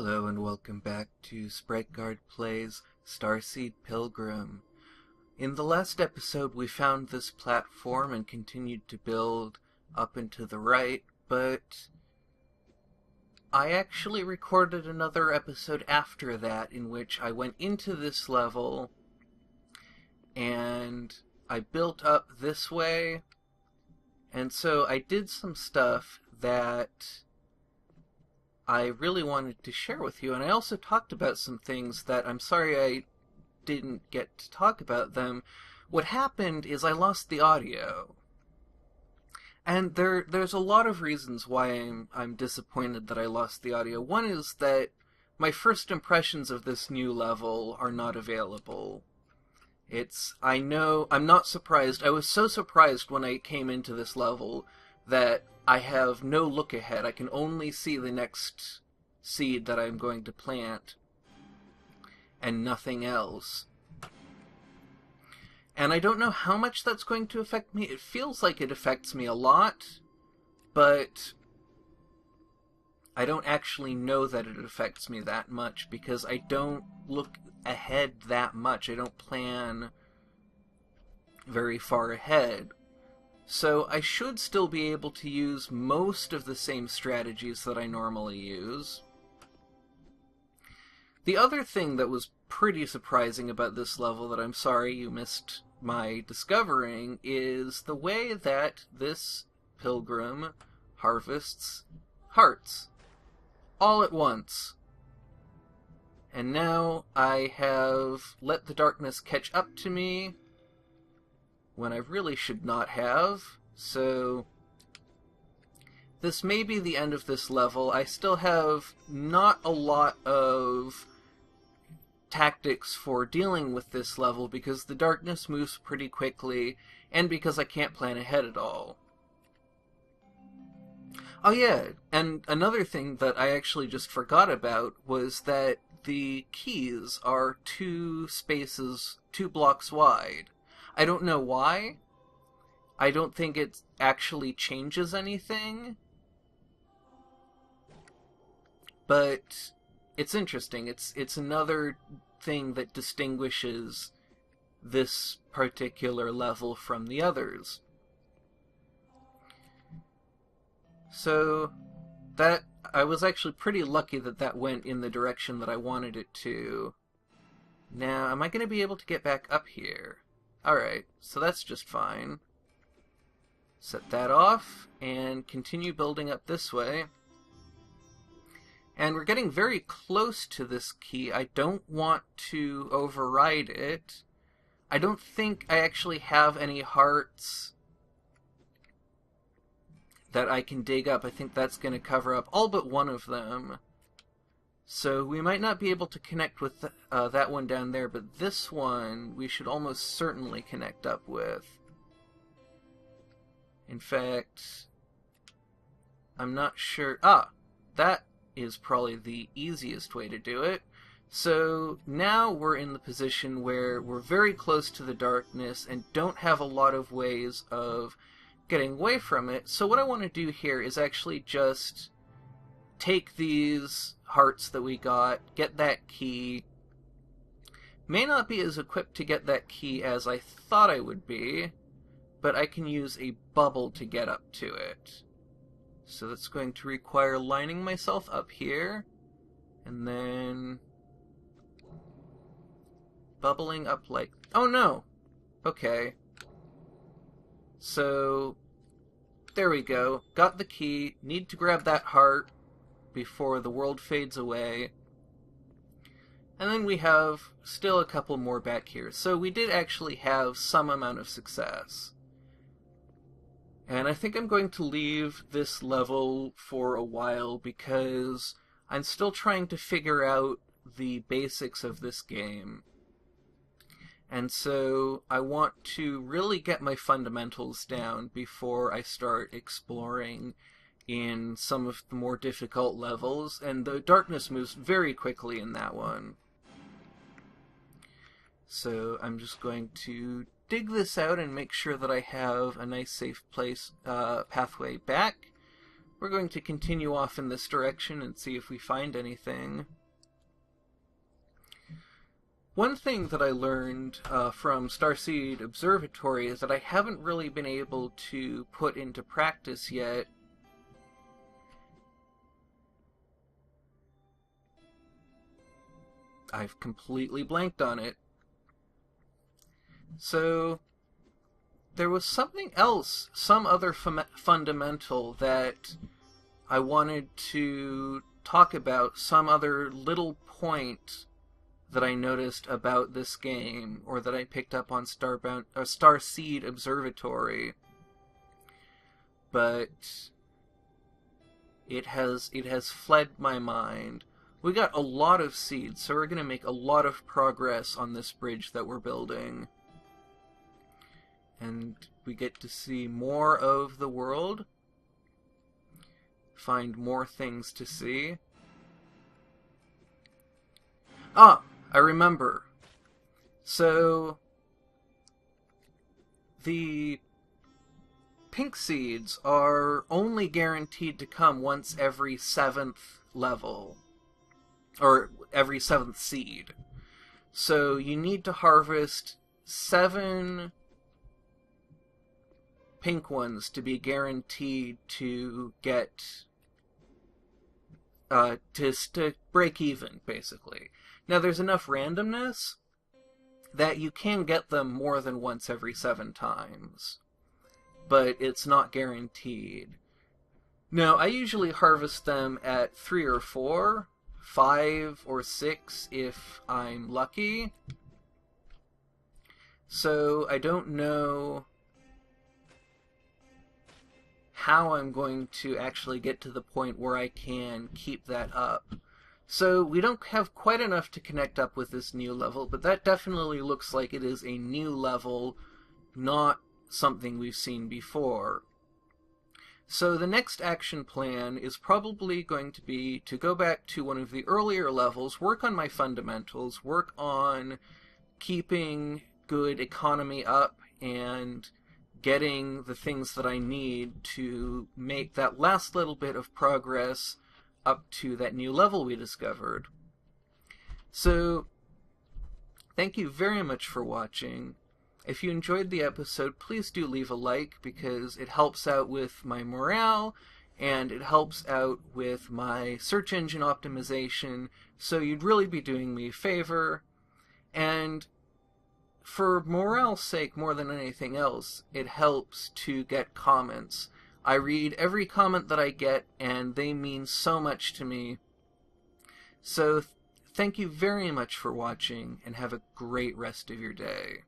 Hello and welcome back to Sprite Guard Plays Starseed Pilgrim. In the last episode we found this platform and continued to build up and to the right, but I actually recorded another episode after that in which I went into this level and I built up this way, and so I did some stuff that I really wanted to share with you, and I also talked about some things that I'm sorry I didn't get to talk about them. What happened is I lost the audio. And there's a lot of reasons why I'm disappointed that I lost the audio. One is that my first impressions of this new level are not available. I know, I'm not surprised. I was so surprised when I came into this level that I have no look ahead. I can only see the next seed that I'm going to plant and nothing else. And I don't know how much that's going to affect me. It feels like it affects me a lot, but I don't actually know that it affects me that much because I don't look ahead that much. I don't plan very far ahead. So I should still be able to use most of the same strategies that I normally use. The other thing that was pretty surprising about this level that I'm sorry you missed my discovering is the way that this pilgrim harvests hearts all at once. And now I have let the darkness catch up to me when I really should not have, so this may be the end of this level. I still have not a lot of tactics for dealing with this level because the darkness moves pretty quickly and because I can't plan ahead at all. Oh yeah, and another thing that I actually just forgot about was that the keys are 2 blocks wide. I don't know why. I don't think it actually changes anything. But it's interesting. It's another thing that distinguishes this particular level from the others. So that I was actually pretty lucky that that went in the direction that I wanted it to. Now, am I going to be able to get back up here? Alright, so that's just fine. Set that off, and continue building up this way. And we're getting very close to this key. I don't want to override it. I don't think I actually have any hearts that I can dig up. I think that's going to cover up all but one of them. So we might not be able to connect with that one down there, but this one we should almost certainly connect up with. In fact, I'm not sure. That is probably the easiest way to do it. So now we're in the position where we're very close to the darkness and don't have a lot of ways of getting away from it. So what I want to do here is actually just take these hearts that we got, get that key. May not be as equipped to get that key as I thought I would be, but I can use a bubble to get up to it. So that's going to require lining myself up here, and then bubbling up like... Oh no! Okay. So, there we go. Got the key. Need to grab that heart before the world fades away. And then we have still a couple more back here. So we did actually have some amount of success. And I think I'm going to leave this level for a while because I'm still trying to figure out the basics of this game. And so I want to really get my fundamentals down before I start exploring in some of the more difficult levels, and the darkness moves very quickly in that one. So I'm just going to dig this out and make sure that I have a nice safe place, pathway back. we're going to continue off in this direction and see if we find anything. One thing that I learned from Starseed Observatory is that I haven't really been able to put into practice yet. I've completely blanked on it. So, there was something else, some other fundamental that I wanted to talk about, some other little point that I noticed about this game, or that I picked up on Starseed Observatory. But it has fled my mind. We got a lot of seeds, so we're going to make a lot of progress on this bridge that we're building. And we get to see more of the world, find more things to see. Ah, I remember. So, the pink seeds are only guaranteed to come once every 7th level, or every 7th seed. So you need to harvest 7 pink ones to be guaranteed to get to break even, basically. Now, there's enough randomness that you can get them more than once every 7 times, but it's not guaranteed. Now, I usually harvest them at 3 or 4, 5 or 6 if I'm lucky. So I don't know how I'm going to actually get to the point where I can keep that up. So we don't have quite enough to connect up with this new level, but that definitely looks like it is a new level, not something we've seen before. So the next action plan is probably going to be to go back to one of the earlier levels, work on my fundamentals, work on keeping good economy up, and getting the things that I need to make that last little bit of progress up to that new level we discovered. So, thank you very much for watching. If you enjoyed the episode, please do leave a like, because it helps out with my morale, and it helps out with my search engine optimization, so you'd really be doing me a favor. And for morale's sake, more than anything else, it helps to get comments. I read every comment that I get, and they mean so much to me. So, thank you very much for watching, and have a great rest of your day.